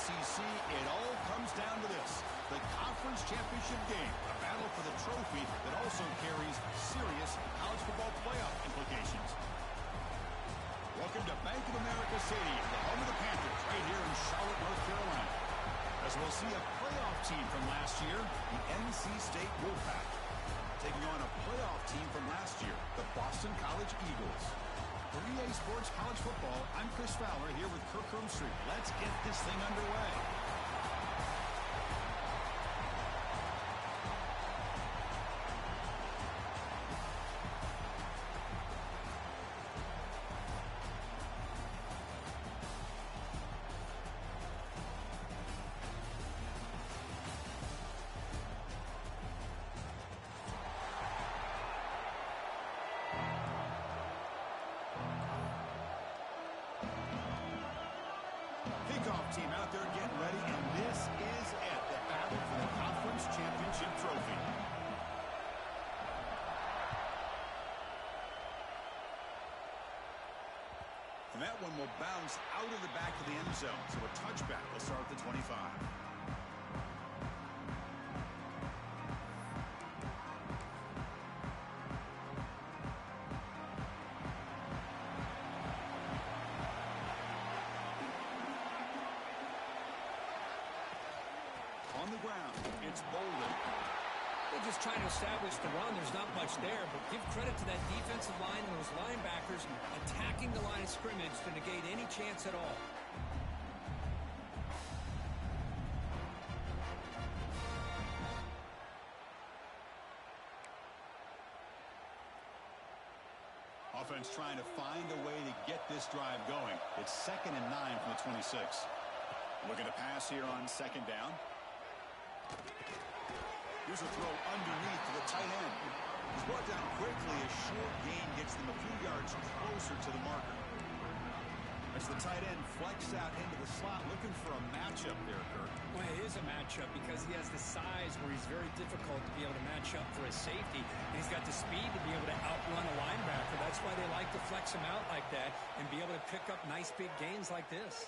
ACC, it all comes down to this. The conference championship game, a battle for the trophy that also carries serious college football playoff implications. Welcome to Bank of America Stadium, the home of the Panthers, right here in Charlotte, North Carolina. As we'll see a playoff team from last year, the NC State Wolfpack, taking on a playoff team from last year, the Boston College Eagles. For EA Sports College Football, I'm Chris Fowler here with Kirk Herbstreit. Let's get this thing underway. Team out there getting ready, and this is it, the battle for the conference championship trophy. And that one will bounce out of the back of the end zone, so a touchback will start at the 25. On the ground, it's Bolden. They're just trying to establish the run. There's not much there, but give credit to that defensive line and those linebackers attacking the line of scrimmage to negate any chance at all. Offense trying to find a way to get this drive going. It's 2nd and 9 from the 26. Looking to pass here on 2nd down. Here's a throw underneath to the tight end. He's brought down quickly. A short gain gets them a few yards closer to the marker. As the tight end flexed out into the slot, looking for a matchup there, Kirk. Well, it is a matchup because he has the size where he's very difficult to be able to match up for his safety. And he's got the speed to be able to outrun a linebacker. That's why they like to flex him out like that and be able to pick up nice big gains like this.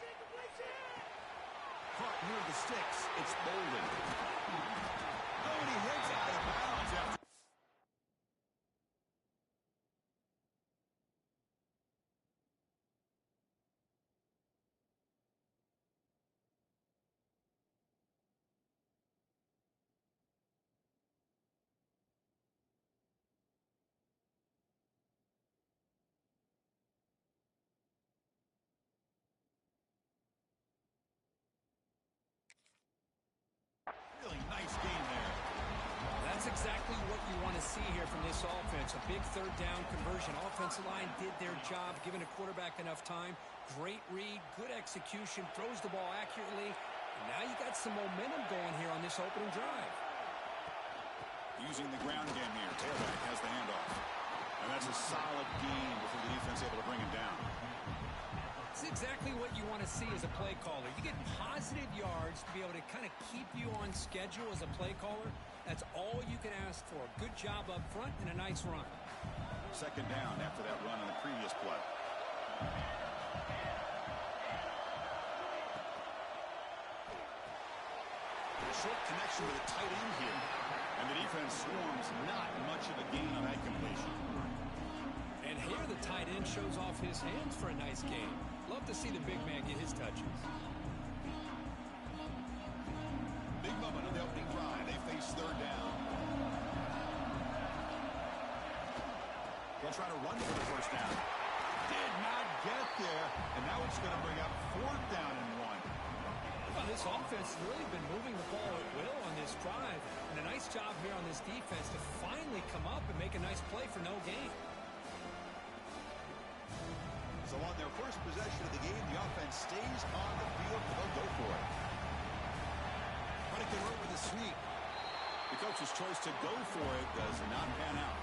Caught near the sticks. It's Bolden. Oh, and he hits out of bounds after. Really nice game there. That's exactly what you want to see here from this offense. A big 3rd down conversion. Offensive line did their job, giving the quarterback enough time. Great read, good execution, throws the ball accurately. And now you got some momentum going here on this opening drive. Using the ground game here. Tailback has the handoff. And that's a solid gain before the defense able to bring him down. It's exactly what you want to see as a play caller. You get positive yards to be able to kind of keep you on schedule as a play caller. That's all you can ask for. Good job up front and a nice run. 2nd down after that run on the previous play. A short connection with a tight end here. And the defense swarms not much of a gain on that completion. And here the tight end shows off his hands for a nice game. Love to see the big man get his touches. Big moment on the opening drive. They face 3rd down. They'll try to run for the 1st down. Did not get there. And now it's going to bring up 4th down and 1. Well, this offense has really been moving the ball at will on this drive. And a nice job here on this defense to finally come up and make a nice play for no gain. So on their first possession of the game, the offense stays on the field. They'll go for it. Running with a sweep. The coach's choice to go for it does not pan out.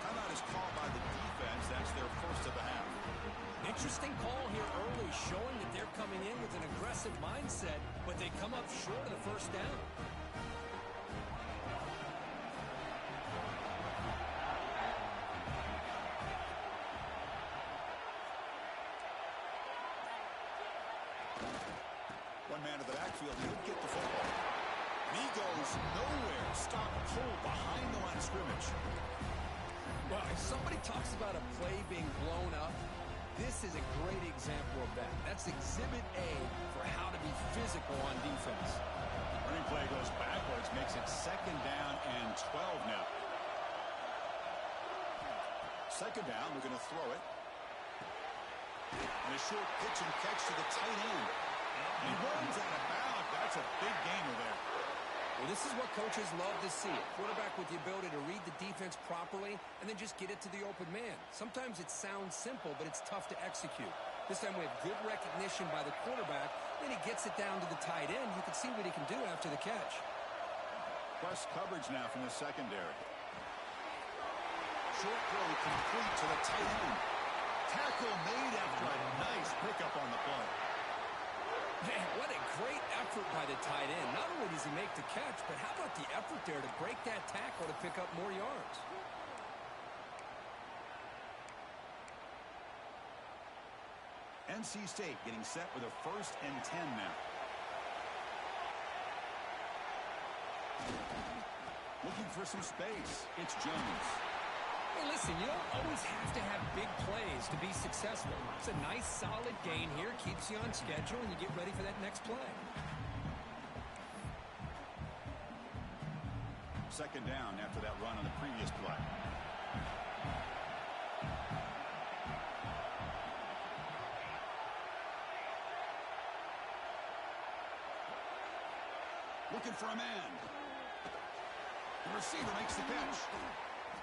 Timeout is called by the defense. That's their first of the half. Interesting call here early, showing that they're coming in with an aggressive mindset, but they come up short of the 1st down. one man to the backfield. He'll get the football. And he goes nowhere. Stop cold behind the line of scrimmage. Well, if somebody talks about a play being blown up, this is a great example of that. That's exhibit A for how to be physical on defense. Running play goes backwards, makes it 2nd down and 12 now. 2nd down, we're going to throw it. And a short pitch and catch to the tight end. He runs out of bounds. That's a big gainer there. Well, this is what coaches love to see. A quarterback with the ability to read the defense properly and then just get it to the open man. Sometimes it sounds simple, but it's tough to execute. This time we have good recognition by the quarterback. Then he gets it down to the tight end. You can see what he can do after the catch. Press coverage now from the secondary. Short throw complete to the tight end. Tackle made after a nice pickup on the play. Man, what a great effort by the tight end. Not only does he make the catch, but how about the effort there to break that tackle to pick up more yards? NC State getting set with a 1st and 10 now. Looking for some space. It's Jones. Hey, listen, you don't always have to have big plays to be successful. It's a nice, solid gain here. Keeps you on schedule, and you get ready for that next play. 2nd down after that run on the previous play. Looking for a man. The receiver makes the catch.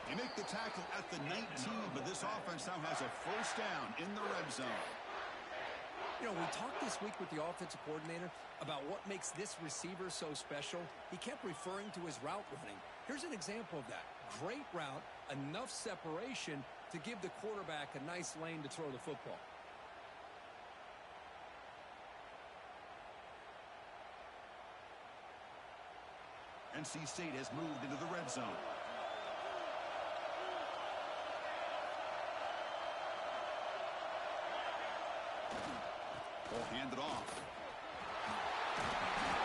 They make the tackle at the 19, but this offense now has a 1st down in the red zone. You know, we talked this week with the offensive coordinator about what makes this receiver so special. He kept referring to his route running. Here's an example of that. Great route, enough separation to give the quarterback a nice lane to throw the football. NC State has moved into the red zone. Ball handed off.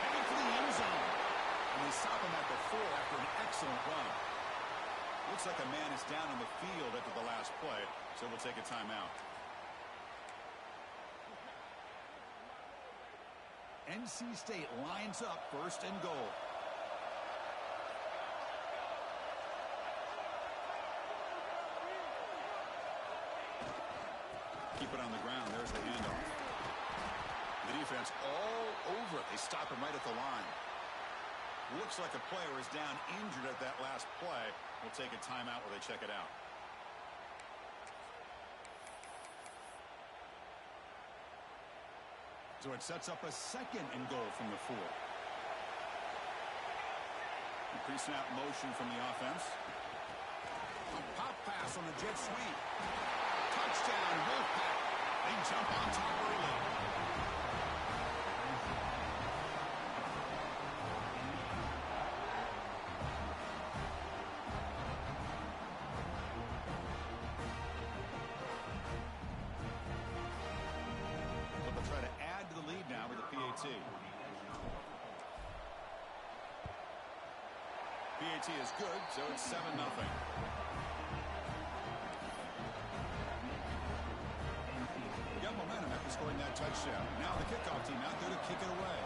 Heading for the end zone. And they stop him at the 4 after an excellent run. Looks like a man is down on the field after the last play, so we'll take a timeout. NC State lines up 1st and goal. Keep it on the ground. There's the handoff. The defense all over it. They stop him right at the line. Looks like a player is down injured at that last play. We'll take a timeout while they check it out. So it sets up a 2nd and goal from the 4. Pre-snap motion from the offense. A pop pass on a jet sweep. Touchdown, Wolfpack. They jump on top early. So they'll try to add to the lead now with the PAT. PAT is good, so it's 7-0. Momentum after scoring that touchdown. Now the kickoff team out there to kick it away.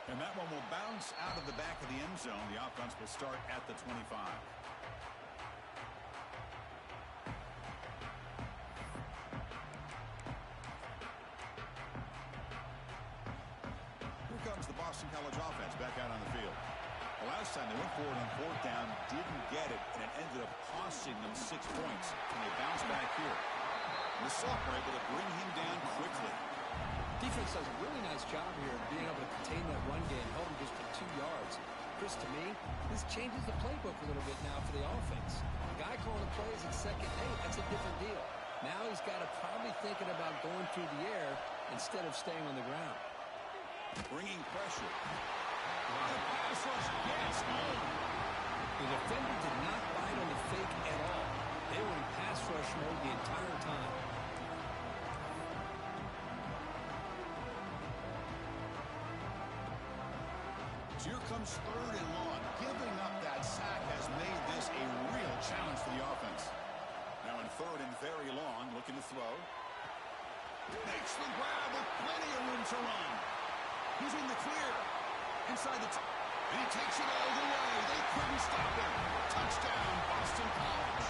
And that one will bounce out of the back of the end zone. The offense will start at the 25. Here comes the Boston College offense back out on the field. The last time they went forward on 4th down, didn't get it, and it ended up costing them 6 points. And they bounce back here. And the Soft were able to bring him down quickly. Defense does a really nice job here of being able to contain that run game, held him just for 2 yards. Chris, to me, this changes the playbook a little bit now for the offense. The guy calling the plays at 2nd and 8, that's a different deal. Now he's got to probably thinking about going through the air instead of staying on the ground. Bringing pressure. Pass rush gets home. The defender did not bite on the fake at all. They were in pass rush mode the entire time. So here comes 3rd and long. Giving up that sack has made this a real challenge for the offense. Now in 3rd and very long, looking to throw. Makes the grab with plenty of room to run. He's in the clear. Inside the and he takes it all the way. They couldn't stop him. Touchdown, Boston College.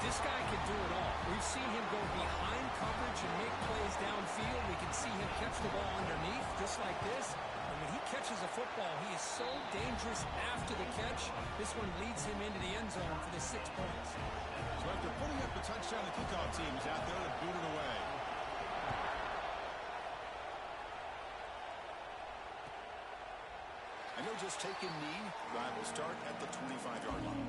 This guy can do it all. We've seen him go behind coverage and make plays downfield. We can see him catch the ball underneath, just like this. And when he catches a football, he is so dangerous after the catch. This one leads him into the end zone for the 6 points. So after putting up the touchdown, the kickoff team is out there to boot it away. And he'll just take a knee. Drive will start at the 25-yard line.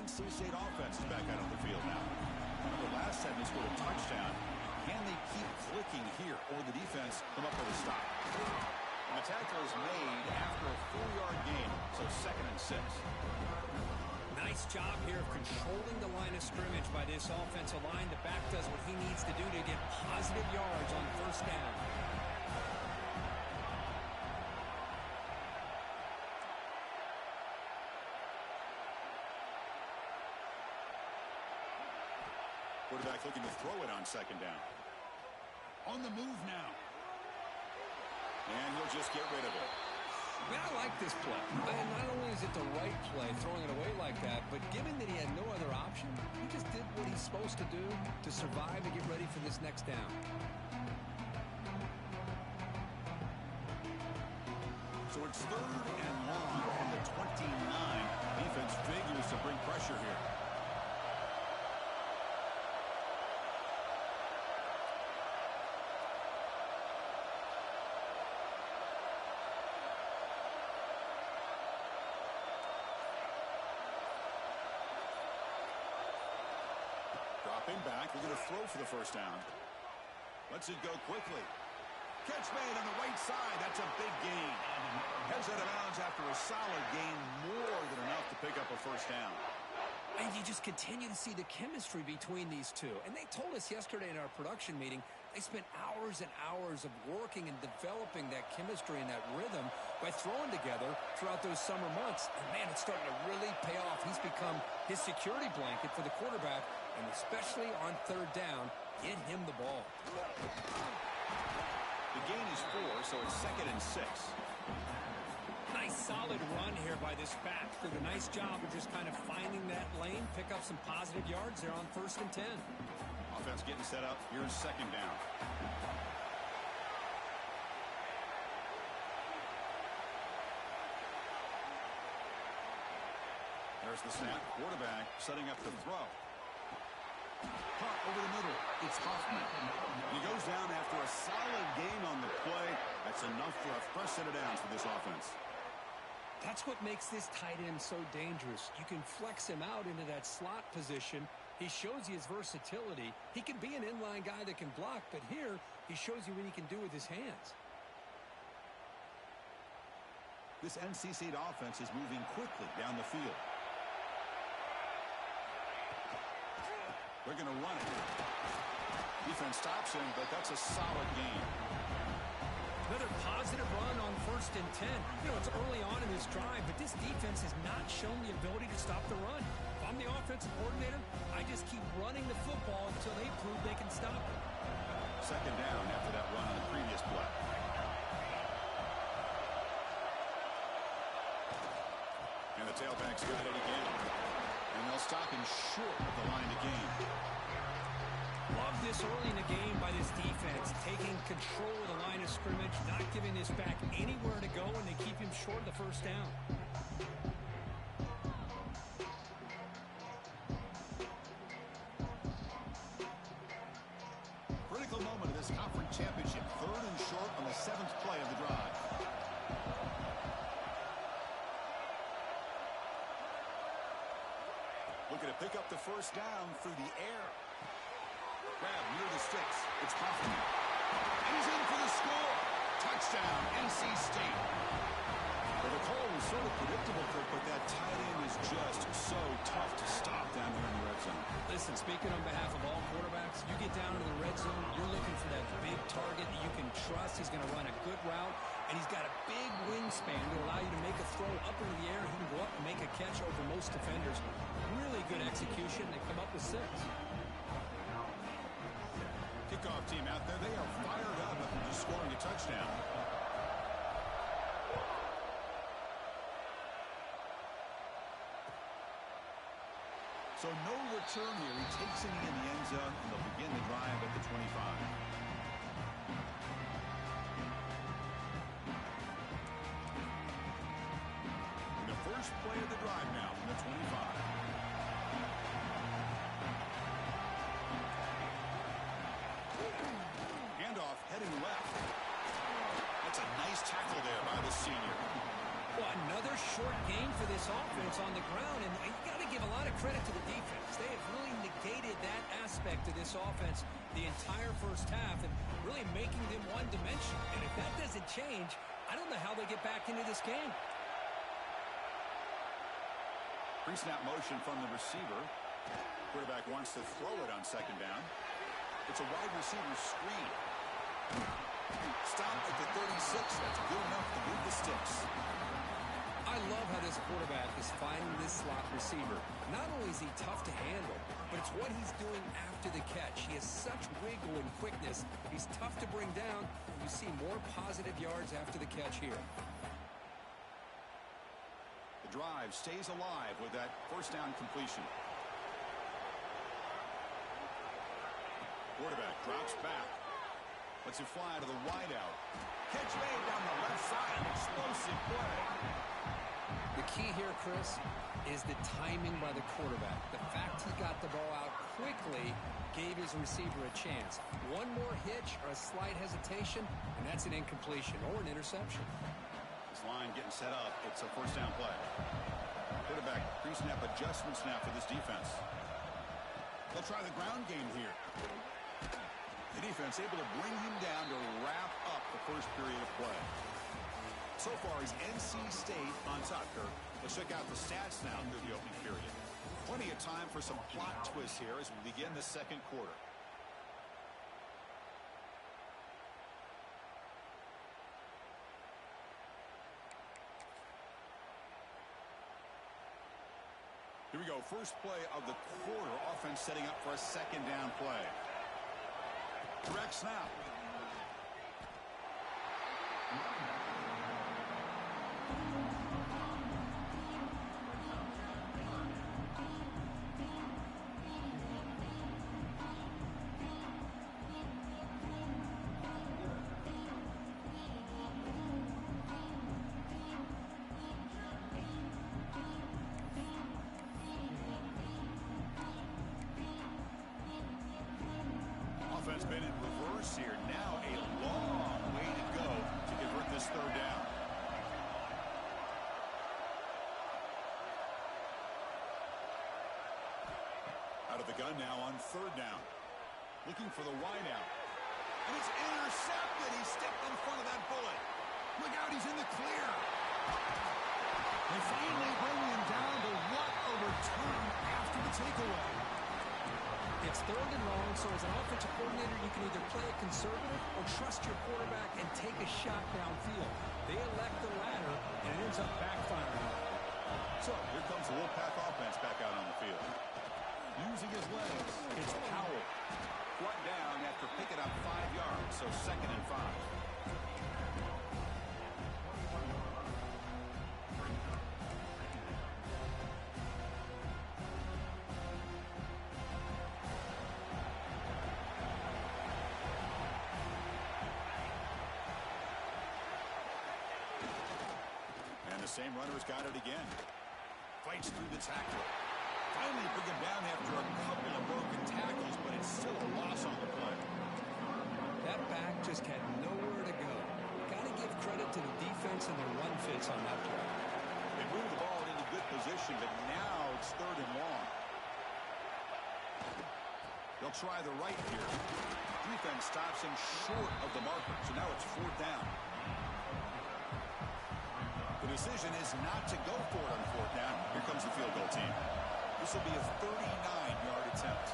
NC State offense is back out on the field now. The last time they scored a touchdown. Can they keep clicking here, or the defense come up with a stop? And the tackle is made after a 4-yard gain, so 2nd and 6. Nice job here of controlling the line of scrimmage by this offensive line. The back does what he needs to do to get positive yards on 1st down. Quarterback looking to throw it on 2nd down. On the move now. And he'll just get rid of it. Man, I like this play. And not only is it the right play, throwing it away like that, but given that he had no other option, he just did what he's supposed to do to survive and get ready for this next down. So it's 3rd and long from the 29. Defense figures to bring pressure here. Dropping back, we're going to throw for the 1st down. Lets it go quickly. Catch made on the right side. That's a big gain. Heads out of bounds after a solid gain, more than enough to pick up a 1st down. And you just continue to see the chemistry between these two. And they told us yesterday in our production meeting, they spent hours and hours of working and developing that chemistry and that rhythm by throwing together throughout those summer months. And, man, it's starting to really pay off. He's become his security blanket for the quarterback, and especially on 3rd down, get him the ball. The gain is 4, so it's 2nd and 6. Nice solid run here by this back. Did a nice job of just kind of finding that lane, pick up some positive yards there on 1st and 10. Offense getting set up. Here's 2nd down. There's the snap. Quarterback setting up the throw. Hunt over the middle. It's Hoffman. He goes down after a solid gain on the play. That's enough for a fresh set of downs for this offense. That's what makes this tight end so dangerous. You can flex him out into that slot position. He shows you his versatility. He can be an inline guy that can block, but here he shows you what he can do with his hands. This NC State offense is moving quickly down the field. They're going to run it. Defense stops him, but that's a solid gain. Another positive run on 1st and 10. You know, it's early on in this drive, but this defense has not shown the ability to stop the run. I'm the offensive coordinator. I just keep running the football until they prove they can stop it. Second down after that run on the previous play. And the tailback's got it again. And they'll stop him short of the line of gain. Love this early in the game by this defense, taking control of the line of scrimmage, not giving this back anywhere to go, and they keep him short of the first down. Critical moment of this conference championship. 3rd and short on the 7th play of the drive. Looking to pick up the first down through the air. Grab near the sticks. It's Hoffman. And he's in for the score. Touchdown, NC State. Well, the call was sort of predictable, Kirk, but that tight end is just so tough to stop down there in the red zone. Listen, speaking on behalf of all quarterbacks, you get down into the red zone, you're looking for that big target that you can trust. He's going to run a good route, and he's got a big wingspan to allow you to make a throw up into the air. He can go up and make a catch over most defenders. Really good execution. They come up with 6. Kickoff team out there. They are fired up after just scoring a touchdown. So no return here. He takes it in the end zone, and they'll begin the drive at the 25. The first play of the drive now from the 25. Handoff heading left. That's a nice tackle there by the senior. Well, another short game for this offense on the ground, and you got to give a lot of credit to the defense. They have really negated that aspect of this offense the entire first half and really making them one-dimensional. And if that doesn't change, I don't know how they get back into this game. Pre-snap motion from the receiver. Quarterback wants to throw it on second down. It's a wide receiver screen. Stop at the 36. That's good enough to move the sticks. I love how this quarterback is finding this slot receiver. Not only is he tough to handle, but it's what he's doing after the catch. He has such wiggle and quickness. He's tough to bring down. You see more positive yards after the catch here. The drive stays alive with that first down completion. Quarterback drops back. Lets it fly to the wideout. Catch made down the left side. Explosive play. The key here, Chris, is the timing by the quarterback. The fact he got the ball out quickly gave his receiver a chance. One more hitch or a slight hesitation, and that's an incompletion or an interception. This line getting set up. It's a first down play. Quarterback pre-snap adjustment snap for this defense. They'll try the ground game here. The defense able to bring him down to wrap up the first period of play. So far, is NC State on top, Kirk. Let's check out the stats now through the opening period. Plenty of time for some plot twists here as we begin the second quarter. Here we go. First play of the quarter. Offense setting up for a second down play. Direct snap. Offense been in reverse here. Now a long way to go to convert this third down. Out of the gun now on third down. Looking for the wideout. And it's intercepted. He stepped in front of that bullet. Look out, he's in the clear. They finally bring him down to what a return after the takeaway. It's third and long, so as an offensive coordinator, you can either play it conservative or trust your quarterback and take a shot downfield. They elect the latter, and it ends up backfiring. So here comes the Wolfpack offense back out on the field. Using his legs, it's Powell. Brought down after picking up 5 yards, so 2nd and 5. And the same runner's got it again. Fights through the tackle. Finally bring him down after a couple of broken tackles, but it's still a loss on the play. That back just had nowhere to go. Got to give credit to the defense and their run fits on that play. They moved the ball into good position, but now it's 3rd and long. They'll try the right here. Defense stops him short of the marker, so now it's 4th down. The decision is not to go for it on 4th down. Here comes the field goal team. This will be a 39-yard attempt.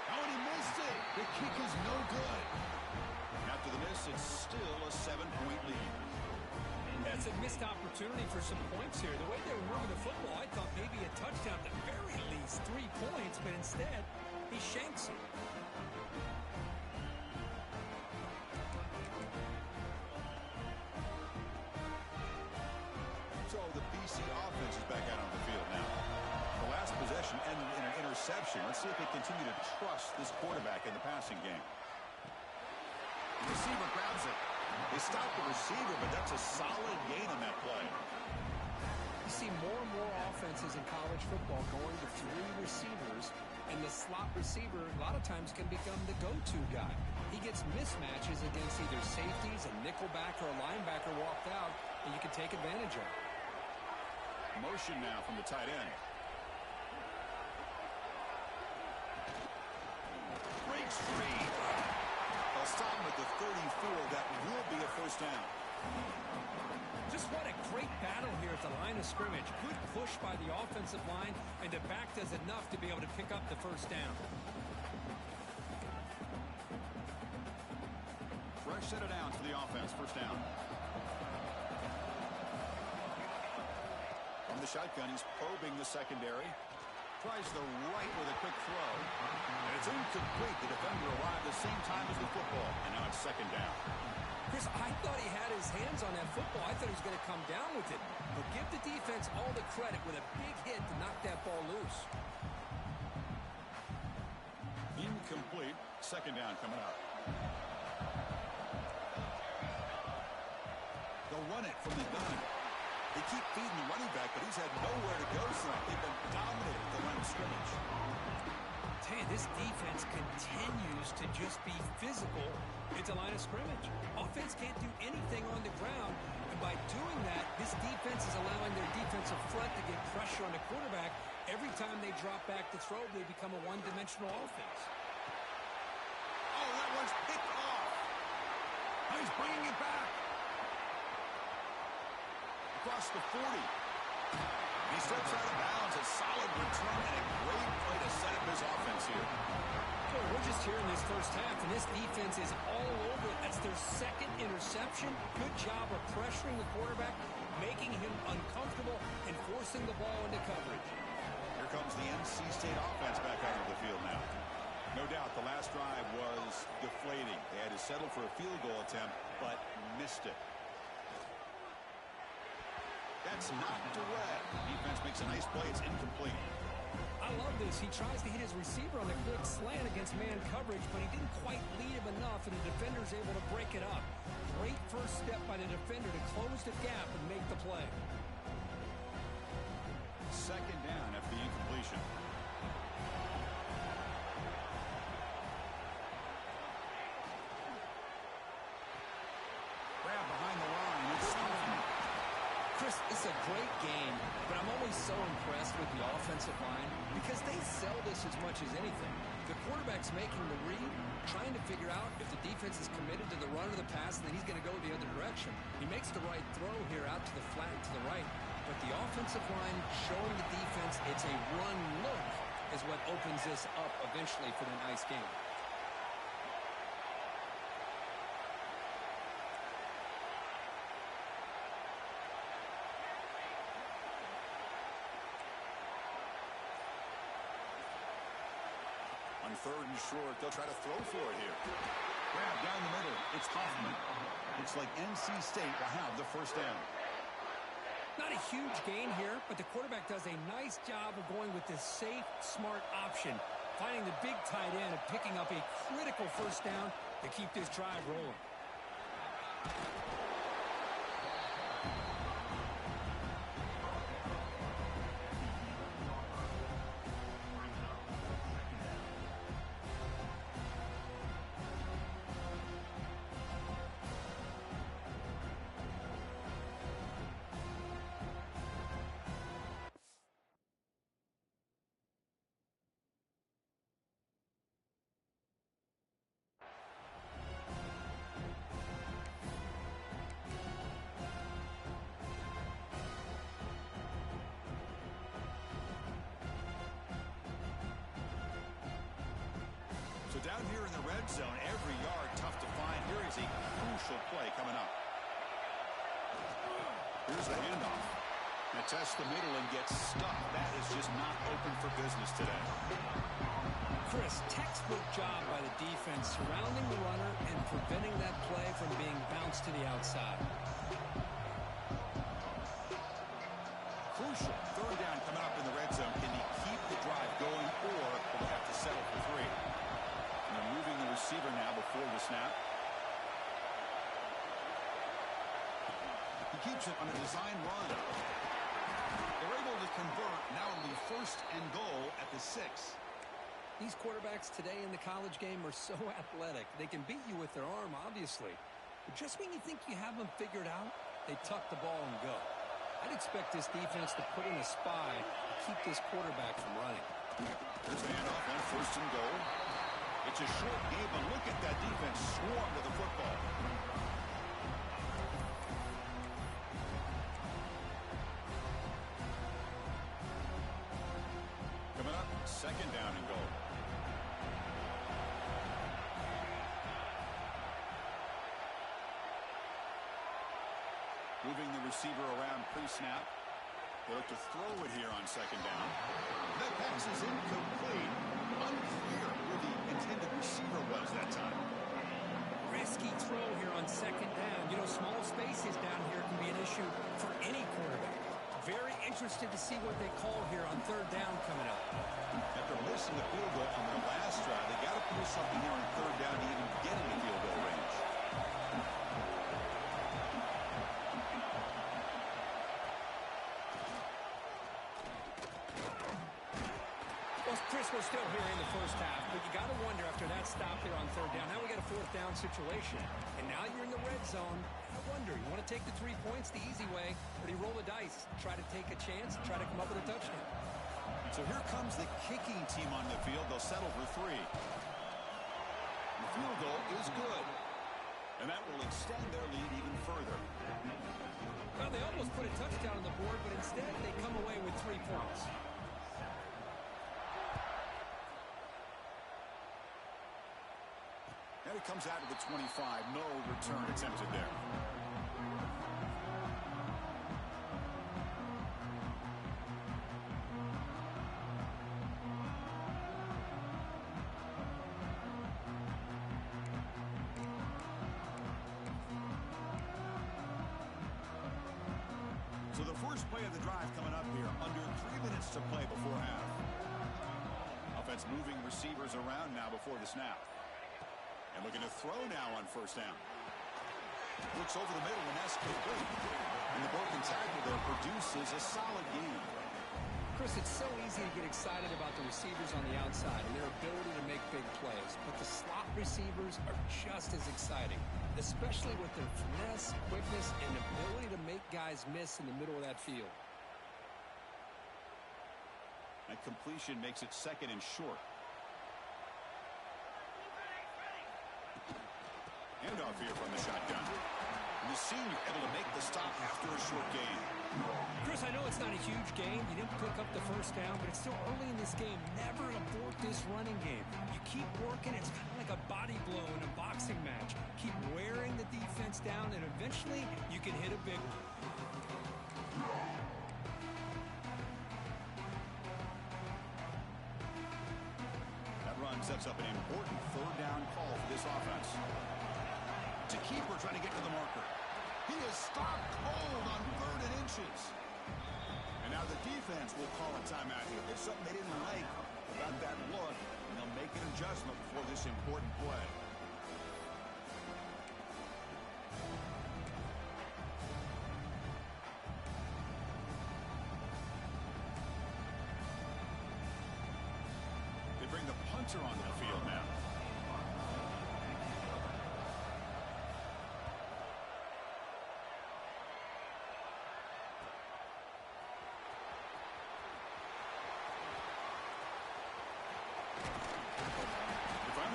Oh, and he missed it. The kick is no good. After the miss, it's still a 7-point lead. That's a missed opportunity for some points here. The way they were moving the football, I thought maybe a touchdown, at the very least 3 points, but instead, he shanks it. So the BC offense is back out on the field now. The last possession ended in an interception. Let's see if they continue to trust this quarterback in the passing game. The receiver grabs it. They stop the receiver, but that's a solid gain on that play. You see more and more offenses in college football going to 3 receivers, and the slot receiver a lot of times can become the go-to guy. He gets mismatches against either safeties, a nickelback, or a linebacker walked out, and you can take advantage of it. Motion now from the tight end. Breaks free. They'll stop him at the 34. That will be a 1st down. Just what a great battle here at the line of scrimmage. Good push by the offensive line, and the back does enough to be able to pick up the 1st down. Fresh set of downs for the offense. 1st down. From the shotgun, he's probing the secondary. Tries the right with a quick throw. And it's incomplete. The defender arrived at the same time as the football. And now it's 2nd down. Chris, I thought he had his hands on that football. I thought he was going to come down with it. But give the defense all the credit with a big hit to knock that ball loose. Incomplete. 2nd down coming up. They'll run it from the gun. They keep feeding the running back, but he's had nowhere to go tonight. They've been dominant at the line of scrimmage. Tell you, this defense continues to just be physical at the line of scrimmage. Offense can't do anything on the ground, and by doing that, this defense is allowing their defensive front to get pressure on the quarterback. Every time they drop back to throw, they become a one-dimensional offense. Oh, that one's picked off. Now he's bringing it back. Across the 40. He steps out of bounds. A solid return and a great way to set up his offense here. Boy, we're just here in this 1st half, and this defense is all over it. That's their 2nd interception. Good job of pressuring the quarterback, making him uncomfortable, and forcing the ball into coverage. Here comes the NC State offense back out of the field now. No doubt the last drive was deflating. They had to settle for a field goal attempt, but missed it. That's knocked away. Defense makes a nice play. It's incomplete. I love this. He tries to hit his receiver on a quick slant against man coverage, but he didn't quite lead him enough, and the defender's able to break it up. Great first step by the defender to close the gap and make the play. 2nd down after the incompletion. Grab behind the line. It's Chris, it's a great game, but I'm always so impressed with the offensive line because they sell this as much as anything. The quarterback's making the read, trying to figure out if the defense is committed to the run or the pass, and then he's going to go the other direction. He makes the right throw here out to the flat to the right, but the offensive line showing the defense it's a run look is what opens this up eventually for the nice game. On third and short, they'll try to throw for it here. Grab down the middle. It's Hoffman. Looks like NC State will have the first down. Not a huge gain here, but the quarterback does a nice job of going with this safe, smart option, finding the big tight end and picking up a critical first down to keep this drive rolling. So down here in the red zone, every yard tough to find. Here is a crucial play coming up. Here's the handoff. Now tests the middle and gets stuck. That is just not open for business today. Chris, textbook job by the defense surrounding the runner and preventing that play from being bounced to the outside. Crucial. Third down coming up in the red zone. Can he keep the drive going, or will he have to settle for 3? And they're moving the receiver now before the snap. He keeps it on a design run. They're able to convert. Now it'll be first and goal at the 6. These quarterbacks today in the college game are so athletic. They can beat you with their arm, obviously. But just when you think you have them figured out, they tuck the ball and go. I'd expect this defense to put in a spy to keep this quarterback from running. There's a handoff on first and goal. It's a short game, but look at that defense swarm with the football. Coming up, second down and goal. Moving the receiver around pre-snap. They look to throw it here on second down. That pass is incomplete. Unclear who the intended receiver was that time. Risky throw here on second down. You know, small spaces down here can be an issue for any quarterback. Very interested to see what they call here on third down coming up. After missing the field goal on their last drive, they got to do something here on third down to even get in the field goal range. Chris, we're still here in the first half, but you got to wonder after that stop here on third down. Now we got a fourth down situation, and now you're in the red zone. I wonder, you want to take the 3 points the easy way, or do you roll the dice, try to take a chance, and try to come up with a touchdown? So here comes the kicking team on the field. They'll settle for 3. The field goal is good, and that will extend their lead even further. Well, they almost put a touchdown on the board, but instead they come away with 3 points. And it comes out to the 25. No return attempted there. So the first play of the drive coming up here. Under 3 minutes to play before half. Offense moving receivers around now before the snap. And looking to throw now on first down. Looks over the middle, and that's complete. And the broken tackle there produces a solid gain. Chris, it's so easy to get excited about the receivers on the outside and their ability to make big plays. But the slot receivers are just as exciting, especially with their finesse, quickness, and ability to make guys miss in the middle of that field. That completion makes it second and short. Handoff here from the shotgun. And the senior able to make the stop after a short gain. Chris, I know it's not a huge gain. You didn't pick up the first down, but it's still early in this game. Never abort this running game. You keep working. It's kind of like a body blow in a boxing match. Keep wearing the defense down, and eventually you can hit a big one. That run sets up an important third down call for this offense. It's a keeper trying to get to the marker. He is stopped cold on 3rd and inches. And now the defense will call a timeout here. There's something they didn't like about that look, and they'll make an adjustment before this important play. They bring the punter onto the field now.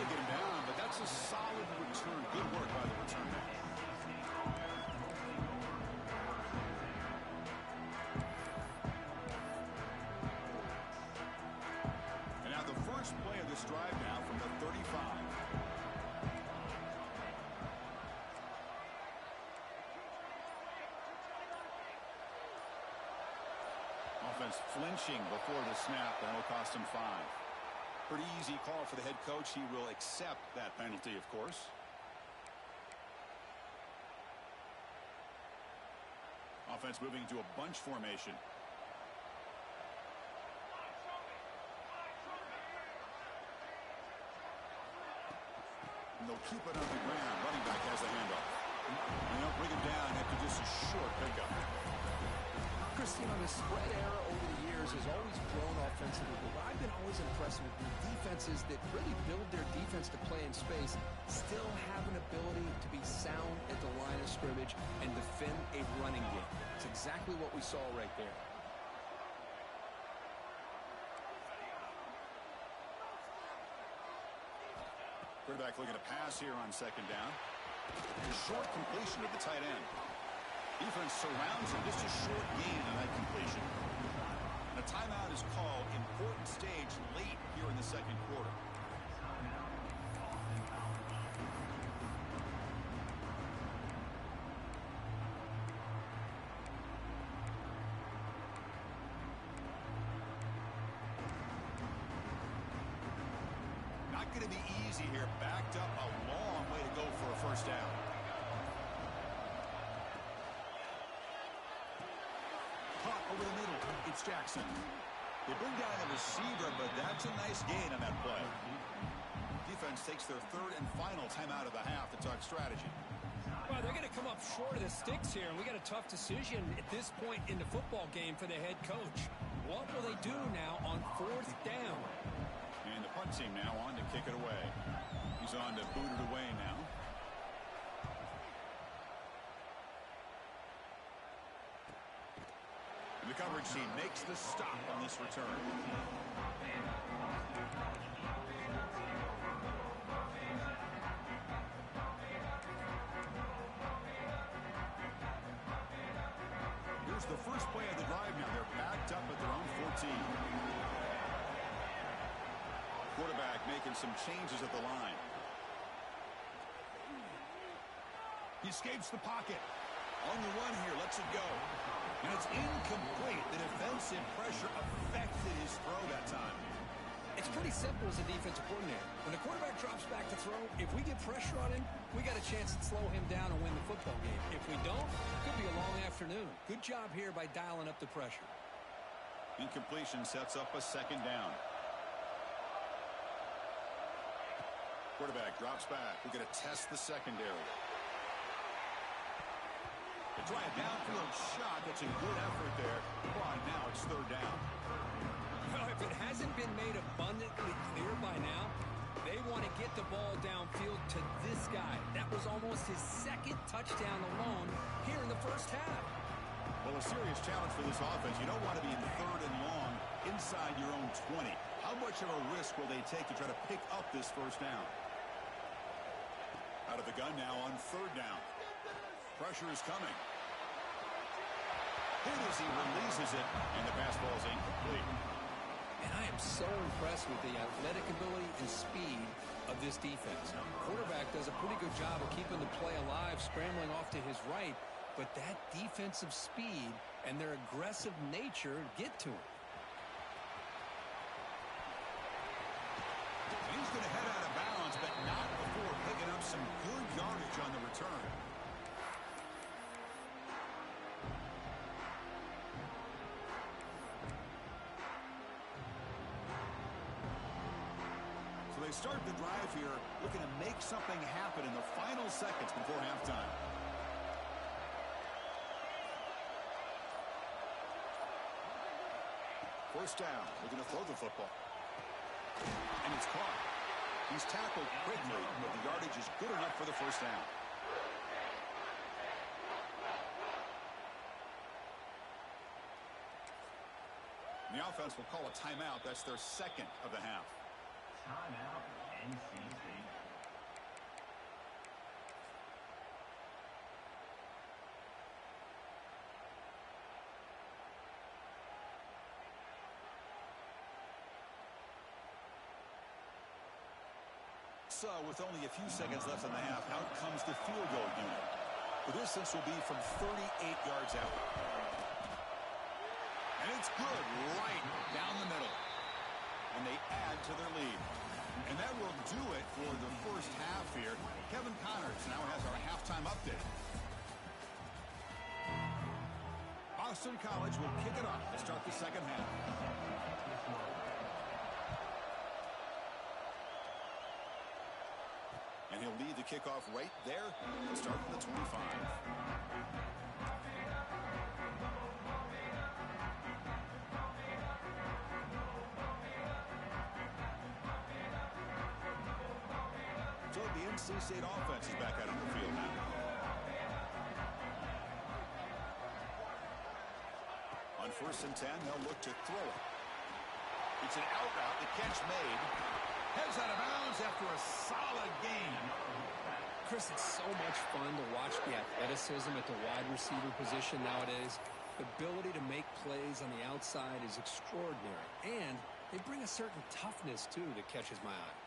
Get him down, but that's a solid return. Good work by the return man. And now the first play of this drive now from the 35. Offense flinching before the snap. That'll cost him 5. Pretty easy call for the head coach. He will accept that penalty, of course. Offense moving into a bunch formation. And they'll keep it on the ground. Running back has the handoff. And they'll bring him down after just a short pickup. Christine, the spread era over the years has always grown offensively, but what I've been always impressed with the defenses that really build their defense to play in space still have an ability to be sound at the line of scrimmage and defend a running game. It's exactly what we saw right there. Quarterback looking to pass here on 2nd down. A short completion to the tight end. Defense surrounds him. Just a short gain on that completion. And a timeout is called. Important stage late here in the 2nd quarter. Not going to be easy here. Backed up a long way to go for a first down. Over the middle, it's Jackson. They bring down the receiver, but that's a nice gain on that play. Defense takes their 3rd and final timeout of the half to talk strategy. Well, they're going to come up short of the sticks here, and we got a tough decision at this point in the football game for the head coach. What will they do now on 4th down? And the punt team now on to kick it away. He's on to boot it away now. The coverage team makes the stop on this return. Here's the first play of the drive now. They're backed up at their own 14. Quarterback making some changes at the line. He escapes the pocket. On the run here, lets it go. And it's incomplete. The defensive pressure affected his throw that time. It's pretty simple as a defensive coordinator. When the quarterback drops back to throw, if we get pressure on him, we got a chance to slow him down and win the football game. If we don't, it could be a long afternoon. Good job here by dialing up the pressure. Incompletion sets up a 2nd down. Quarterback drops back. We're going to test the secondary. They try a downfield shot. That's a good effort there. But now it's 3rd down. Well, if it hasn't been made abundantly clear by now, they want to get the ball downfield to this guy. That was almost his 2nd touchdown alone here in the first half. Well, a serious challenge for this offense. You don't want to be in 3rd and long inside your own 20. How much of a risk will they take to try to pick up this first down? Out of the gun now on 3rd down. Pressure is coming. Hit as he releases it, and the pass ball is incomplete. And I am so impressed with the athletic ability and speed of this defense. Quarterback does a pretty good job of keeping the play alive, scrambling off to his right, but that defensive speed and their aggressive nature get to him. He's going to they start the drive here looking to make something happen in the final seconds before halftime. First down, looking to throw the football. And it's caught. He's tackled quickly, but the yardage is good enough for the first down. The offense will call a timeout. That's their second of the half. Timeout, NC State. So, with only a few seconds left in the half, out comes the field goal unit. The distance will be from 38 yards out. And it's good right down the middle. And they add to their lead. And that will do it for the first half here. Kevin Connors now has our halftime update. Boston College will kick it off to start the second half. And he'll lead the kickoff right there to start from the 25. So the NC State offense is back out on the field now. On 1st and 10, they'll look to throw it. It's an out route. The catch made. Heads out of bounds after a solid gain. Chris, it's so much fun to watch the athleticism at the wide receiver position nowadays. The ability to make plays on the outside is extraordinary. And they bring a certain toughness, too, that catches my eye.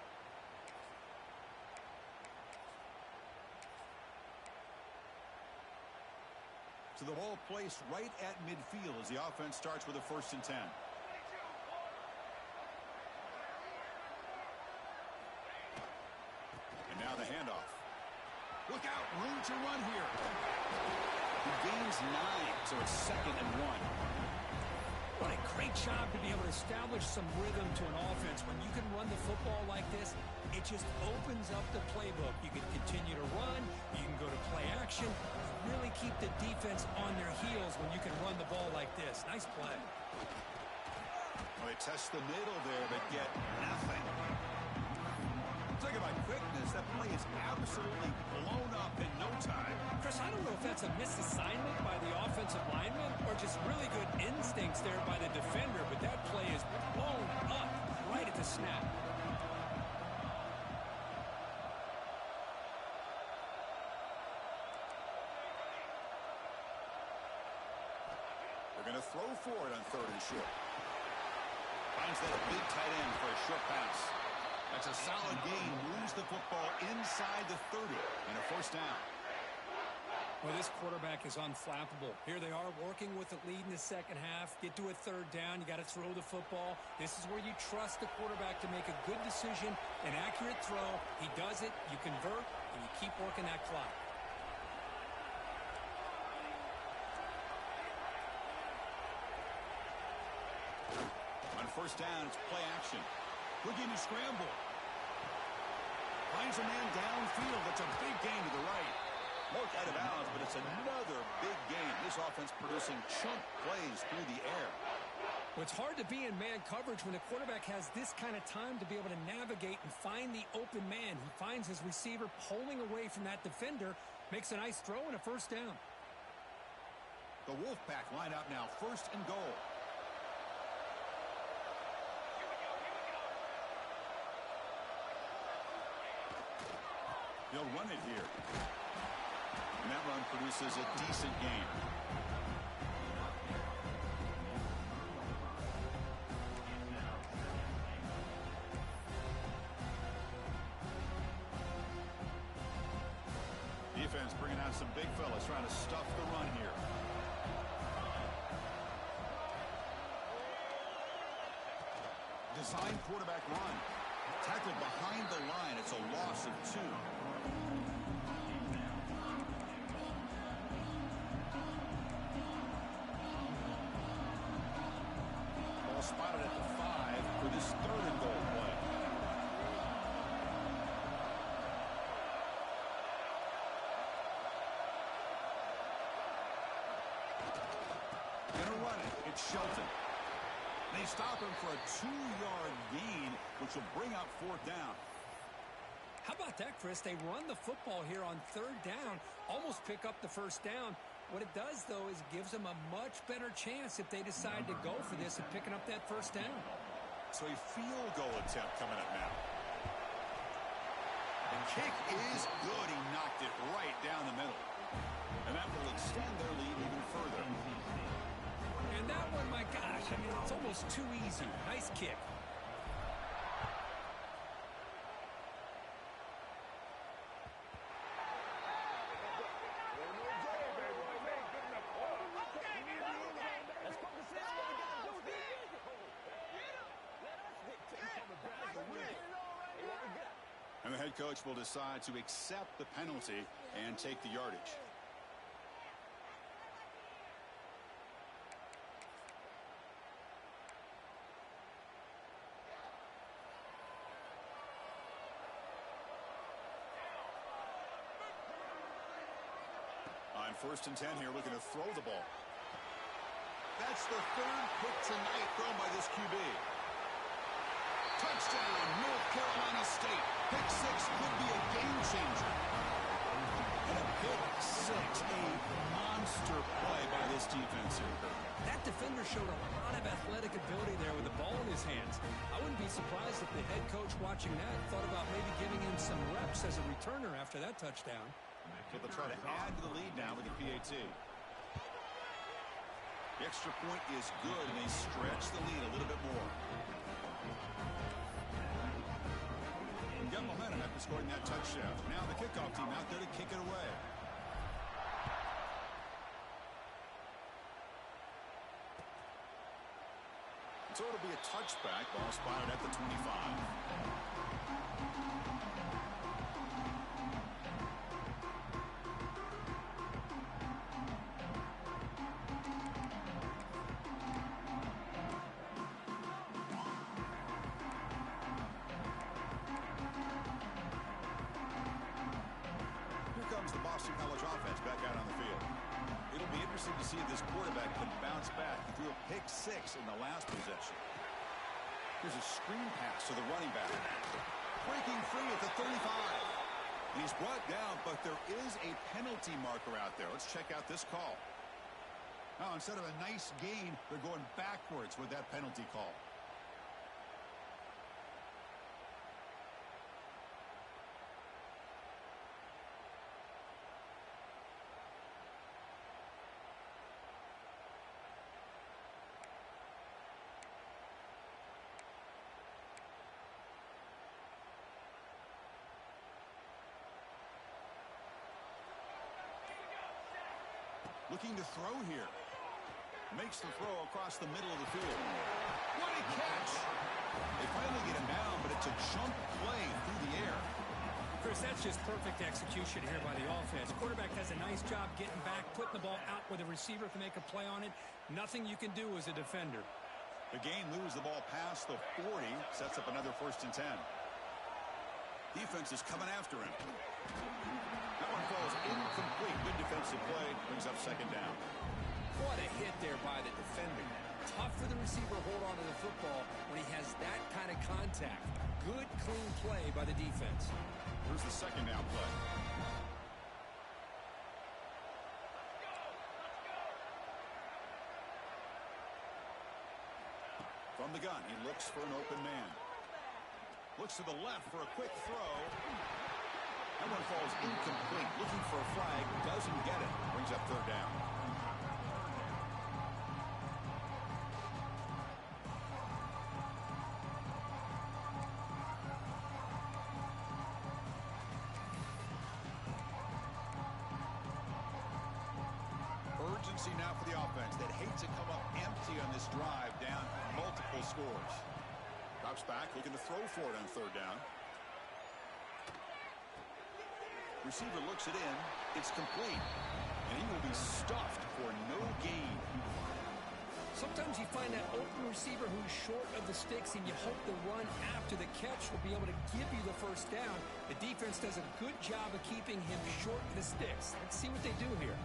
So the ball placed right at midfield as the offense starts with a 1st and 10. And now the handoff. Look out, room to run here. He gains 9, so it's 2nd and 1. What a great job to be able to establish some rhythm to an offense. When you can run the football like this, it just opens up the playbook. You can continue to run. You can go to play action. Really keep the defense on their heels when you can run the ball like this. Nice play. Well, they test the middle there, but get nothing. Talk about quickness. That play is absolutely blown up in no time. Chris, I don't know if that's a misassignment by the offensive lineman or just really good instincts there by the defender, but that play is blown up right at the snap. They're going to throw for it on 3rd and short. Finds that big tight end for a short pass. That's a solid gain. Moves the football inside the 30 and a 1st down. Well, this quarterback is unflappable. Here they are working with the lead in the second half. Get to a 3rd down. You got to throw the football. This is where you trust the quarterback to make a good decision, an accurate throw. He does it. You convert, and you keep working that clock. On 1st down, it's play action. Houdini scramble. Finds a man downfield. That's a big gain to the right. Mark out of bounds, but it's another big gain. This offense producing chunk plays through the air. Well, it's hard to be in man coverage when the quarterback has this kind of time to be able to navigate and find the open man. He finds his receiver pulling away from that defender, makes a nice throw and a 1st down. The Wolfpack line up now, 1st and goal. He'll run it here. And that run produces a decent gain. Defense bringing out some big fellas trying to stuff the run here. Design quarterback run. Tackled behind the line. It's a loss of 2. Ball spotted at the 5 for this 3rd and goal play. It's Shelton. They stop him for a 2-yard gain, which will bring up 4th down. How about that, Chris? They run the football here on 3rd down, almost pick up the 1st down. What it does, though, is it gives them a much better chance if they decide to go for this and picking up that 1st down. So a field goal attempt coming up now. The kick is good. He knocked it right down the middle. And that will extend their lead even further. And that one, my gosh, I mean, it's almost too easy. Nice kick. And the head coach will decide to accept the penalty and take the yardage. On 1st and 10 here, looking to throw the ball. That's the 3rd pick tonight thrown by this QB. Touchdown, North Carolina State. Pick 6 could be a game changer. And a pick 6, a monster play by this defense here. That defender showed a lot of athletic ability there with the ball in his hands. I wouldn't be surprised if the head coach watching that thought about maybe giving him some reps as a returner after that touchdown. So they'll try to add to the lead now with the PAT. The extra point is good, and they stretch the lead a little bit more. Got momentum after scoring that touchdown. Now the kickoff team out there to kick it away. So it'll be a touchback. Ball spotted at the 25. The Boston College offense back out on the field. It'll be interesting to see if this quarterback can bounce back. He threw a pick 6 in the last possession. Here's a screen pass to the running back. Breaking free at the 35. He's brought down, but there is a penalty marker out there. Let's check out this call. Now, instead of a nice gain, they're going backwards with that penalty call. Looking to throw here. Makes the throw across the middle of the field. What a catch! They finally get him down, but it's a jump play through the air. Chris, that's just perfect execution here by the offense. Quarterback does a nice job getting back, putting the ball out where the receiver can make a play on it. Nothing you can do as a defender. The game moves the ball past the 40, sets up another 1st and 10. Defense is coming after him. That one falls incomplete. Good defensive play. Brings up 2nd down. What a hit there by the defender. Tough for the receiver to hold on to the football when he has that kind of contact. Good, clean play by the defense. Here's the 2nd down play. From the gun, he looks for an open man. Looks to the left for a quick throw. That one falls incomplete. Looking for a flag. Doesn't get it. Brings up 3rd down. Urgency now for the offense that hates to come up empty on this drive, down multiple scores. Drops back, looking to throw for it on 3rd down. Receiver looks it in. It's complete. And he will be stuffed for no gain. Sometimes you find that open receiver who's short of the sticks, and you hope the run after the catch will be able to give you the 1st down. The defense does a good job of keeping him short of the sticks. Let's see what they do here.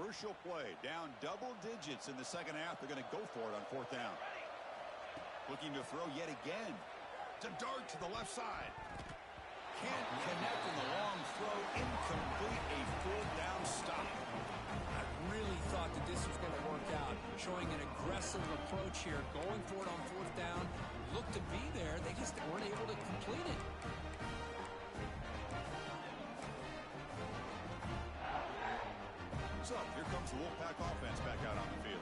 crucial play. Down double digits in the second half. They're going to go for it on fourth down. Looking to throw yet again. To dart to the left side. Can't connect in the long throw. Incomplete. A full down stop. I really thought that this was going to work out. Showing an aggressive approach here. Going for it on fourth down. Looked to be there. They just weren't able to complete it. So here comes the Wolfpack offense back out on the field.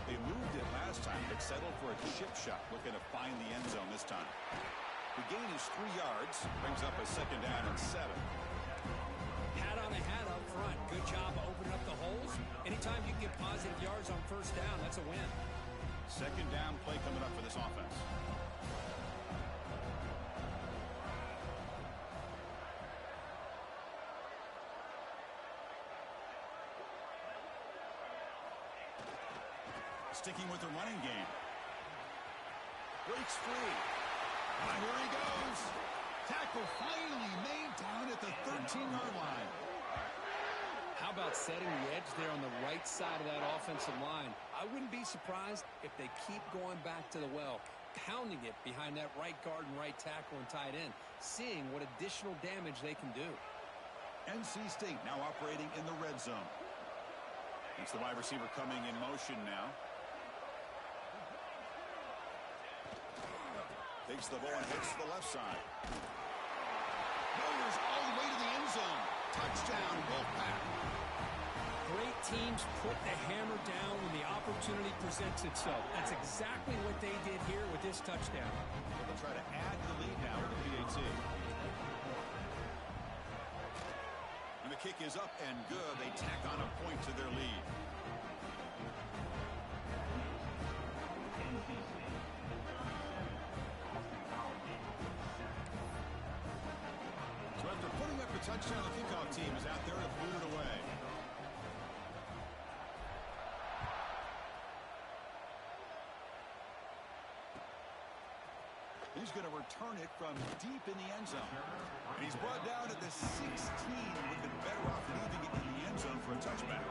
They moved it last time, but settled for a chip shot, looking to find the end zone this time. The gain is 3 yards, brings up a second down and 7. Hat on a hat up front. Good job opening up the holes. Anytime you can get positive yards on first down, that's a win. Second down play coming up for this offense. Sticking with the running game. Breaks free. And here he goes. Tackle finally made down at the 13-yard line. How about setting the edge there on the right side of that offensive line? I wouldn't be surprised if they keep going back to the well, pounding it behind that right guard and right tackle and tight end, seeing what additional damage they can do. NC State now operating in the red zone. It's the wide receiver coming in motion now. Takes the ball and hits the left side. Warriors all the way to the end zone. Touchdown, Wolfpack. Great teams put the hammer down when the opportunity presents itself. That's exactly what they did here with this touchdown. They'll try to add the lead now with the PAT. And the kick is up and good. They tack on a point to their lead. So after putting up a touchdown, the kickoff team is out there to boot it away. He's going to return it from deep in the end zone. And he's brought down at the 16. Would have been better off leaving it in the end zone for a touchback.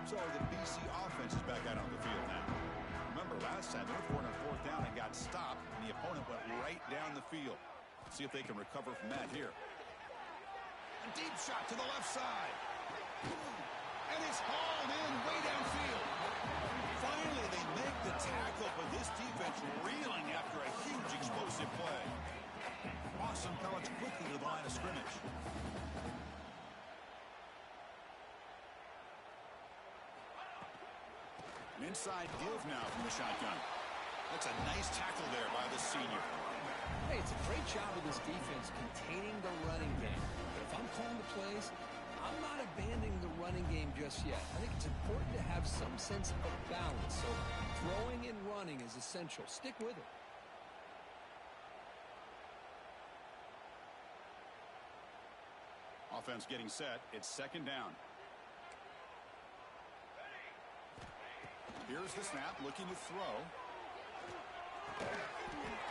So the BC offense is back out on the field now. Remember, last time they were on fourth down and got stopped, and the opponent went right down the field. Let's see if they can recover from that here. A deep shot to the left side. And it's hauled in way downfield. Finally, they make the tackle, but this defense reeling after a huge explosive play. Boston College quickly to the line of scrimmage. An inside give now from the shotgun. That's a nice tackle there by the senior. Hey, it's a great job of this defense containing the running game. But if I'm calling the plays, I'm not abandoning the running game just yet. I think it's important to have some sense of balance. So throwing and running is essential. Stick with it. Offense getting set. It's second down. Here's the snap, looking to throw.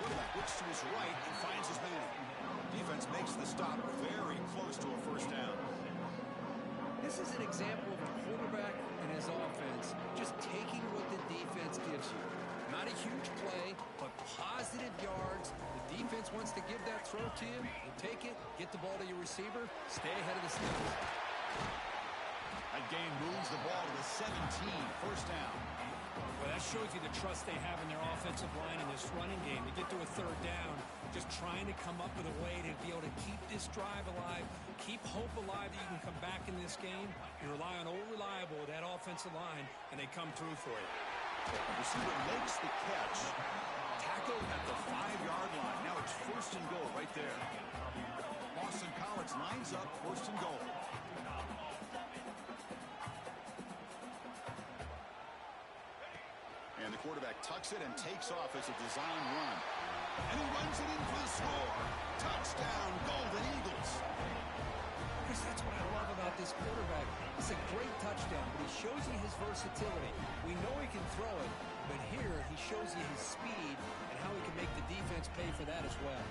Quarterback looks to his right and finds his man. Defense makes the stop very close to a first down. This is an example of a quarterback and his offense just taking what the defense gives you. Not a huge play, but positive yards. The defense wants to give that throw to you. You take it, get the ball to your receiver, stay ahead of the snaps. That gain moves the ball to the 17, first down. Well, that shows you the trust they have in their offensive line in this running game. To get to a third down, just trying to come up with a way to be able to keep this drive alive, keep hope alive that you can come back in this game. You rely on Old Reliable, that offensive line, and they come through for you. The receiver makes the catch. Tackle at the 5-yard line. Now it's first and goal right there. Boston College lines up first and goal. And the quarterback tucks it and takes off as a design run. And he runs it in for the score. Touchdown, Golden Eagles. Because that's what I love about this quarterback. It's a great touchdown, but he shows you his versatility. We know he can throw it, but here he shows you his speed and how he can make the defense pay for that as well.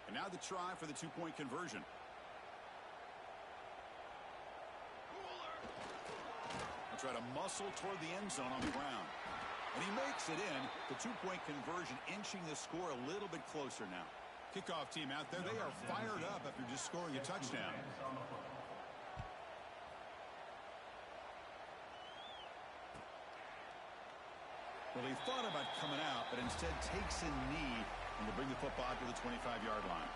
And now the try for the two-point conversion. They'll try to muscle toward the end zone on the ground. And he makes it in. The two-point conversion inching the score a little bit closer now. Kickoff team out there. They are fired up after just scoring a touchdown. Well, he thought about coming out, but instead takes a knee and will bring the football to the 25-yard line.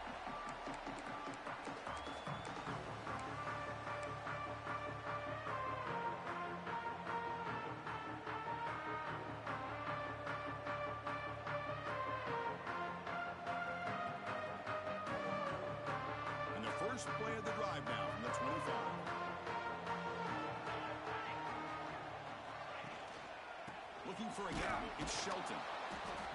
And the first play of the drive now from the 25. Looking for a gap. It's Shelton.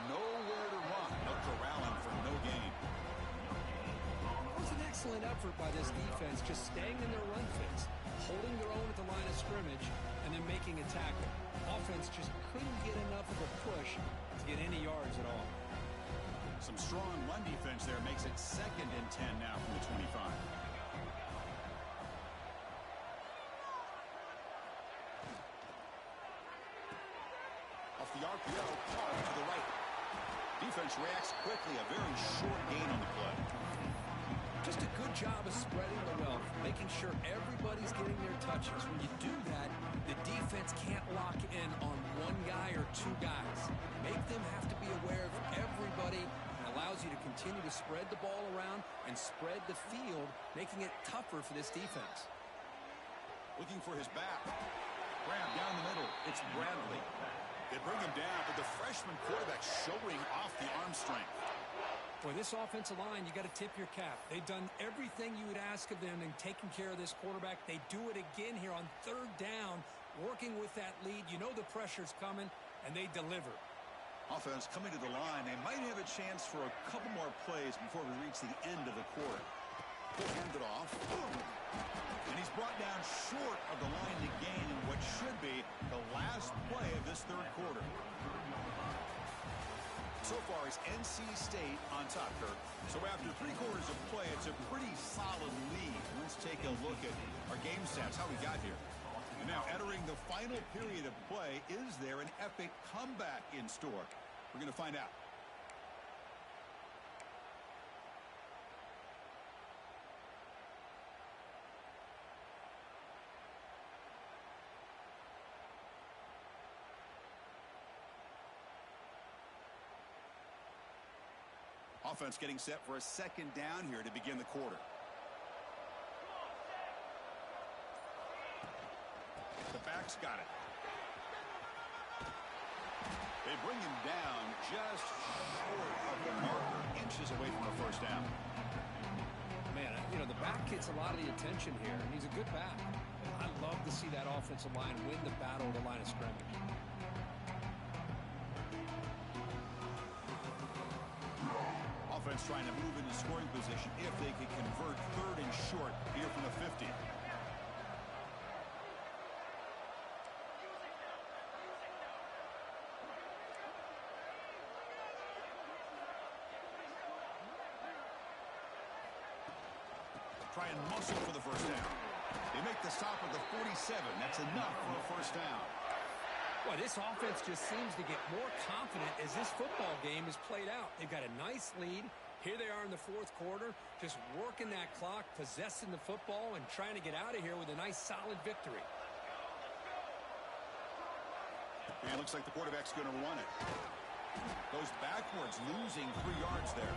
Nowhere to run. They'll corral him for no gain. It was an excellent effort by this defense, just staying in their run fits, holding their own at the line of scrimmage, and then making a tackle. Offense just couldn't get enough of a push to get any yards at all. Some strong run defense there makes it 2nd and 10 now from the 25. Off the RPO, Paul to the right. Defense reacts quickly. A very short gain on the play. Just a good job of spreading the wealth, making sure everybody's getting their touches. When you do that, the defense can't lock in on one guy or two guys. Make them have to be aware of everybody, and allows you to continue to spread the ball around and spread the field, making it tougher for this defense. Looking for his back. Grab down the middle. It's Bradley. They bring him down, but the freshman quarterback showing off the arm strength. For this offensive line, you got to tip your cap. They've done everything you would ask of them in taking care of this quarterback. They do it again here on 3rd down, working with that lead. You know the pressure's coming, and they deliver. Offense coming to the line. They might have a chance for a couple more plays before we reach the end of the quarter. He'll hand it off. And he's brought down short of the line to gain in what should be the last play of this 3rd quarter. So far, it's NC State on top, Kirk. So after 3 quarters of play, it's a pretty solid lead. Let's take a look at our game stats, how we got here. And now, entering the final period of play, is there an epic comeback in store? We're going to find out. Offense getting set for a 2nd down here to begin the quarter. The back's got it. They bring him down just short of the marker, inches away from the 1st down. Man, you know, the back gets a lot of the attention here, and he's a good back. I love to see that offensive line win the battle at the line of scrimmage. Offense trying to move into scoring position if they could convert 3rd and short here from the 50. Try and muscle for the 1st down. They make the stop at the 47. That's enough for a 1st down. Boy, this offense just seems to get more confident as this football game is played out. They've got a nice lead. Here they are in the 4th quarter, just working that clock, possessing the football, and trying to get out of here with a nice, solid victory. And it looks like the quarterback's going to run it. Goes backwards, losing 3 yards there.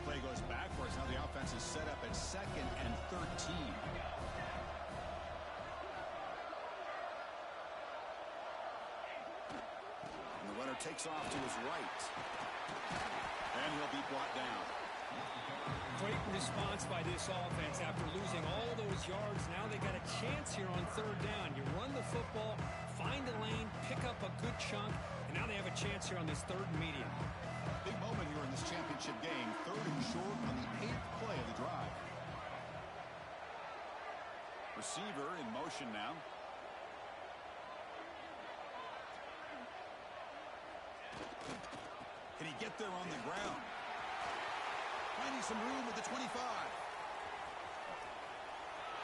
Play goes backwards. Now the offense is set up at 2nd and 13. runner takes off to his right. And he'll be brought down. Great response by this offense after losing all those yards. Now they got a chance here on third down. You run the football, find a lane, pick up a good chunk, and now they have a chance here on this third and medium. Big moment here in this championship game. Third and short on the 8th play of the drive. Receiver in motion now. Can he get there on the ground? Finding some room at the 25.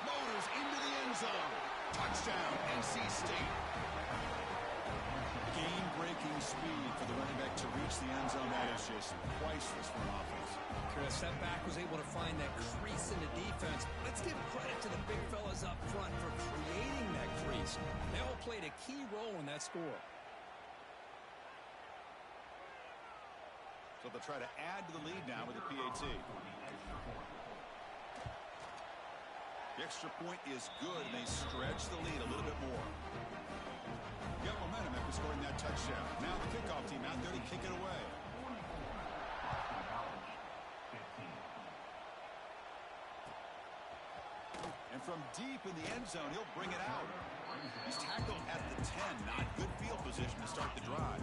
Motors into the end zone. Touchdown, NC State. Game-breaking speed for the running back to reach the end zone. That is just priceless for an offense. Chris, that back was able to find that crease in the defense. Let's give credit to the big fellas up front for creating that crease. They all played a key role in that score. So they'll try to add to the lead now with the PAT. The extra point is good, and they stretch the lead a little bit more. Got momentum after scoring that touchdown. Now the kickoff team out there to kick it away. And from deep in the end zone, he'll bring it out. He's tackled at the 10. Not good field position to start the drive.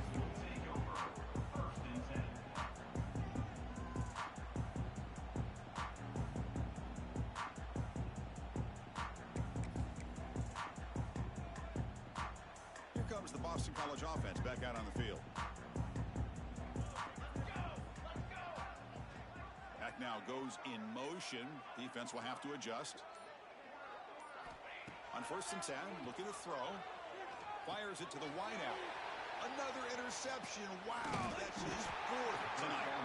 The Boston College offense back out on the field. Back now goes in motion. Defense will have to adjust. On 1st and 10, looking to throw. Fires it to the wideout. Another interception. Wow, that's his 4th tonight.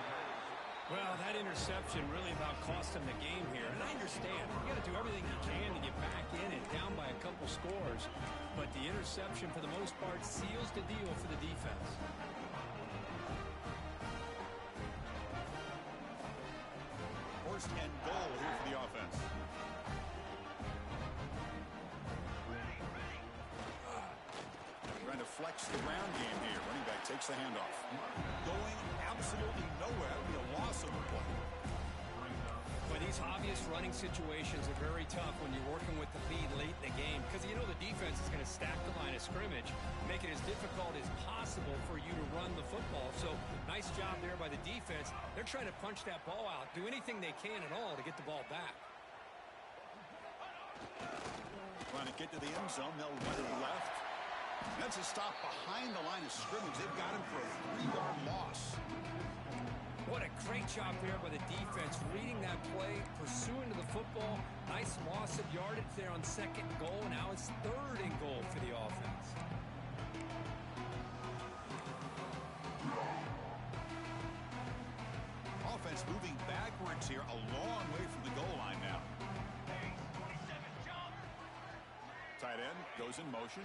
Well, that interception really about cost him the game here. And I understand. You got to do everything you can to get back in and down by a couple scores. But the interception, for the most part, seals the deal for the defense. 1st and goal here for the offense. Trying to flex the ground game here. Running back takes the handoff. Going absolutely nowhere. It'll be a loss of the play. Well, these obvious running situations are very tough when you're working with the lead late in the game because you know the defense is going to stack the line of scrimmage, make it as difficult as possible for you to run the football. So nice job there by the defense. They're trying to punch that ball out, do anything they can at all to get the ball back. Trying to get to the end zone. They'll run to the left. That's a stop behind the line of scrimmage. They've got him for a 3-yard loss. What a great job there by the defense, reading that play, pursuing to the football. Nice loss of yardage there on 2nd and goal. Now it's 3rd and goal for the offense. Offense moving backwards here, a long way from the goal line now. Tight end goes in motion.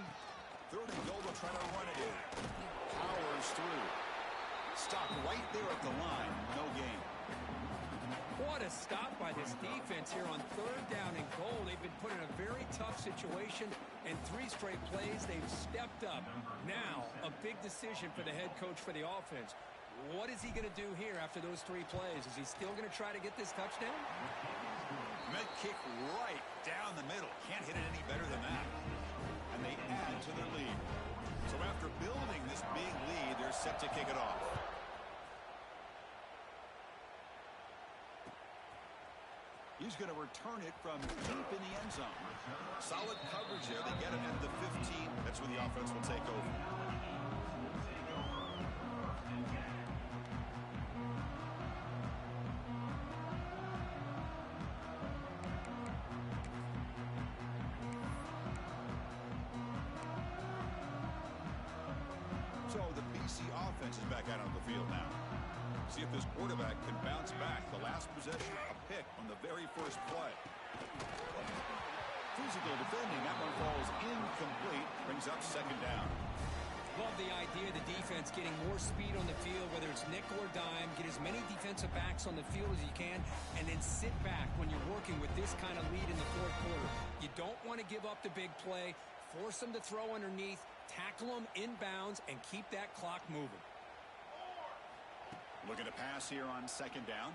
3rd and goal, they'll try to run it in. Powers through. Stop right there at the line. No gain. What a stop by this defense here on 3rd down and goal. They've been put in a very tough situation, and 3 straight plays, they've stepped up. Now, a big decision for the head coach for the offense. What is he going to do here after those 3 plays? Is he still going to try to get this touchdown? Med kick right down the middle. Can't hit it any better than that. And they add to their lead. So after building this big lead, they're set to kick it off. He's going to return it from deep in the end zone. Solid coverage there. They get him into the 15. That's where the offense will take over. So the BC offense is back out on the field now. See if this quarterback can bounce back. The last possession, a pick on the very first play. Physical defending. That one falls incomplete. Brings up 2nd down. Love the idea of the defense getting more speed on the field, whether it's nickel or dime. Get as many defensive backs on the field as you can, and then sit back when you're working with this kind of lead in the 4th quarter. You don't want to give up the big play. Force them to throw underneath. Tackle them inbounds and keep that clock moving. Looking to pass here on second down.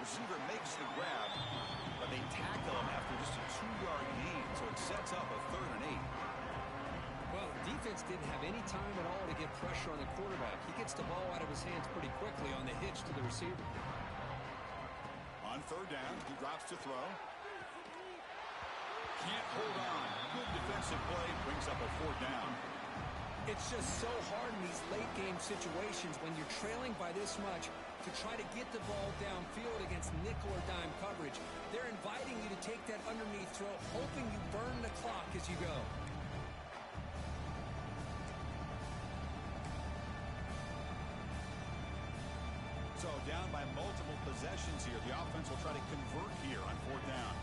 Receiver makes the grab, but they tackle him after just a 2-yard gain, so it sets up a 3rd and 8. Well, the defense didn't have any time at all to get pressure on the quarterback. He gets the ball out of his hands pretty quickly on the hitch to the receiver. On 3rd down, he drops to throw. Can't hold on. Good defensive play, brings up a 4th down. It's just so hard in these late-game situations when you're trailing by this much to try to get the ball downfield against nickel or dime coverage. They're inviting you to take that underneath throw, hoping you burn the clock as you go. So down by multiple possessions here. The offense will try to convert here on 4th down.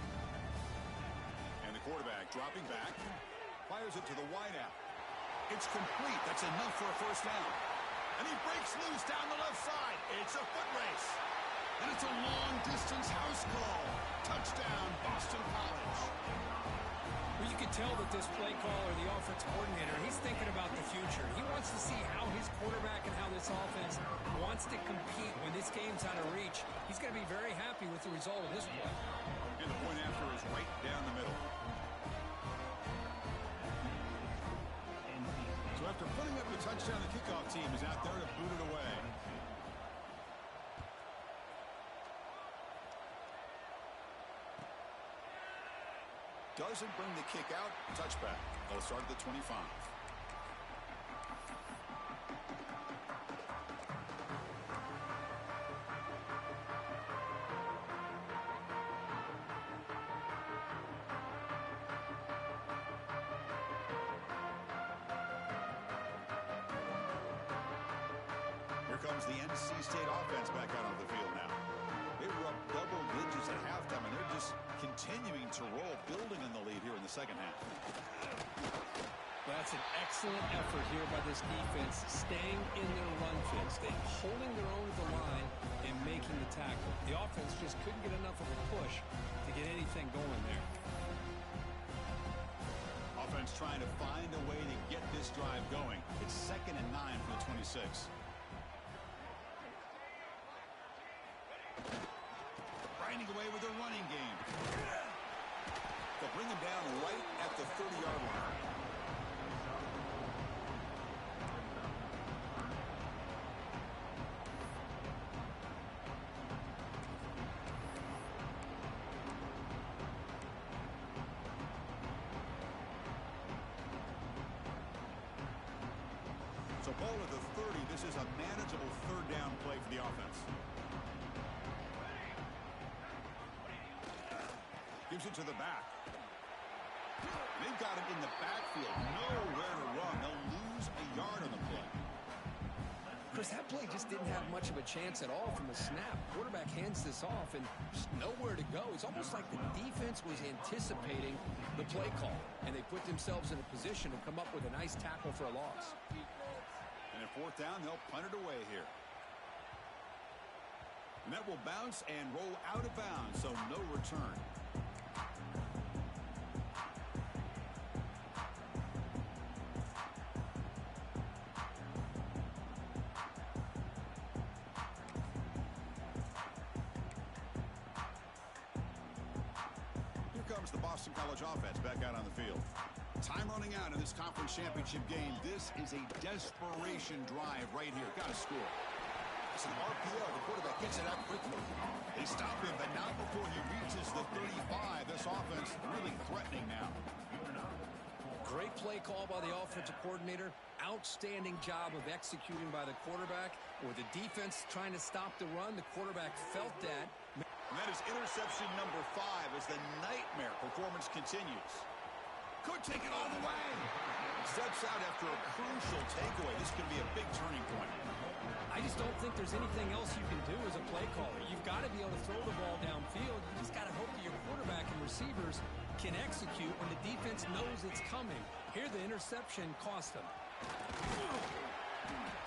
And the quarterback dropping back, fires it to the wideout. It's complete. That's enough for a 1st down. And he breaks loose down the left side. It's a foot race. And it's a long-distance house call. Touchdown, Boston College. Well, you can tell that this play caller, the offense coordinator, he's thinking about the future. He wants to see how his quarterback and how this offense wants to compete when this game's out of reach. He's going to be very happy with the result of this play. And the point after is right down the middle. So after putting up the touchdown, the kickoff team is out there to boot it away. Doesn't bring the kick out. Touchback. They'll start at the 25. Here comes the NC State offense back out on the field now. They were up double digits at halftime, and they're just continuing to roll, building in the lead here in the second half. That's an excellent effort here by this defense, staying in their run fits, holding their own at the line and making the tackle. The offense just couldn't get enough of a push to get anything going there. Offense trying to find a way to get this drive going. It's 2nd and 9 from the 26. Grinding away with their running game. They'll bring him down right at the 30-yard line. So ball at the 30. This is a manageable 3rd down play for the offense. Gives it to the back. They've got him in the backfield. Nowhere to run. They'll lose a yard on the play. Chris, that play just didn't have much of a chance at all from the snap. Quarterback hands this off and just nowhere to go. It's almost like the defense was anticipating the play call, and they put themselves in a position to come up with a nice tackle for a loss. And at 4th down, they'll punt it away here. And that will bounce and roll out of bounds, so no return. Comes the Boston College offense back out on the field. Time running out in this conference championship game. This is a desperation drive right here. Got to score. It's an RPO. The quarterback gets it out quickly. They stop him, but not before he reaches the 35. This offense really threatening now. Great play call by the offensive coordinator. Outstanding job of executing by the quarterback. Or the defense trying to stop the run. The quarterback felt that. And that is interception number 5 as the nightmare performance continues. Could take it all the way. Steps out after a crucial takeaway. This could be a big turning point. I just don't think there's anything else you can do as a play caller. You've got to be able to throw the ball downfield. You just got to hope that your quarterback and receivers can execute when the defense knows it's coming. Here, the interception cost them.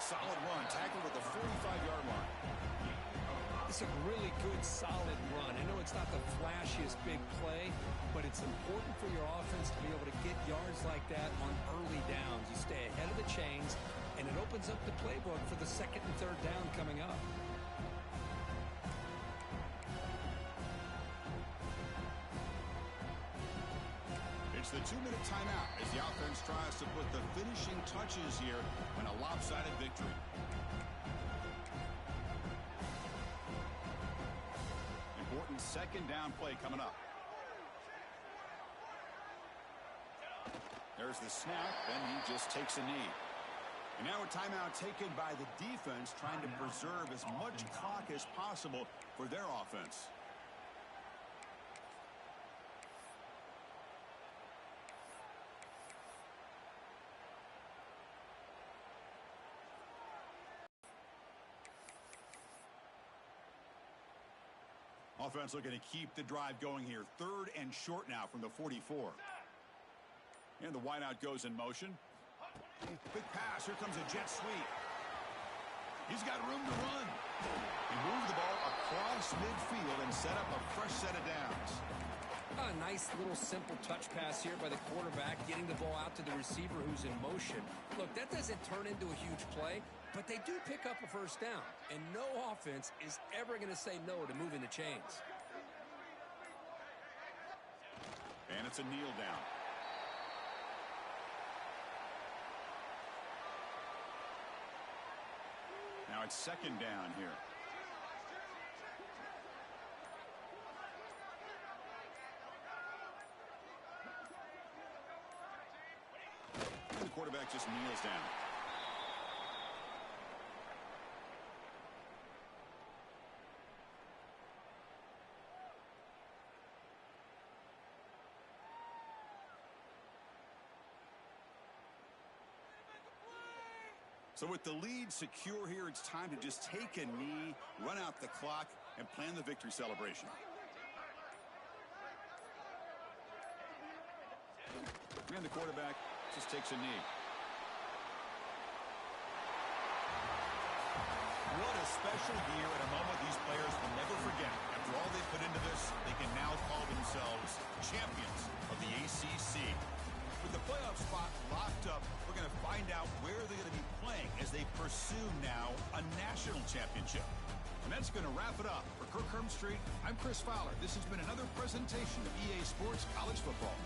Solid run. Tackled at the 45-yard line. It's a really good, solid run. I know it's not the flashiest big play, but it's important for your offense to be able to get yards like that on early downs. You stay ahead of the chains, and it opens up the playbook for the second and third down coming up. It's the 2-minute timeout as the offense tries to put the finishing touches here in a lopsided victory. Important second down play coming up. There's the snap, and he just takes a knee. And now a timeout taken by the defense, trying to preserve as much clock as possible for their offense. Offense looking to keep the drive going here. 3rd and short now from the 44. And the wideout goes in motion. Big pass. Here comes a jet sweep. He's got room to run. He moved the ball across midfield and set up a fresh set of downs. A nice little simple touch pass here by the quarterback, getting the ball out to the receiver who's in motion. Look, that doesn't turn into a huge play, but they do pick up a first down. And no offense is ever going to say no to moving the chains. And it's a kneel down. Now it's second down here. And the quarterback just kneels down. So with the lead secure here, it's time to just take a knee, run out the clock, and plan the victory celebration. And the quarterback just takes a knee. What a special year and a moment these players will never forget. After all they put into this, they can now call themselves champions of the ACC. With the playoff spot locked up, we're going to find out where they're going to be playing as they pursue now a national championship. And that's going to wrap it up. For Kirk Herbstreit, I'm Chris Fowler. This has been another presentation of EA Sports College Football.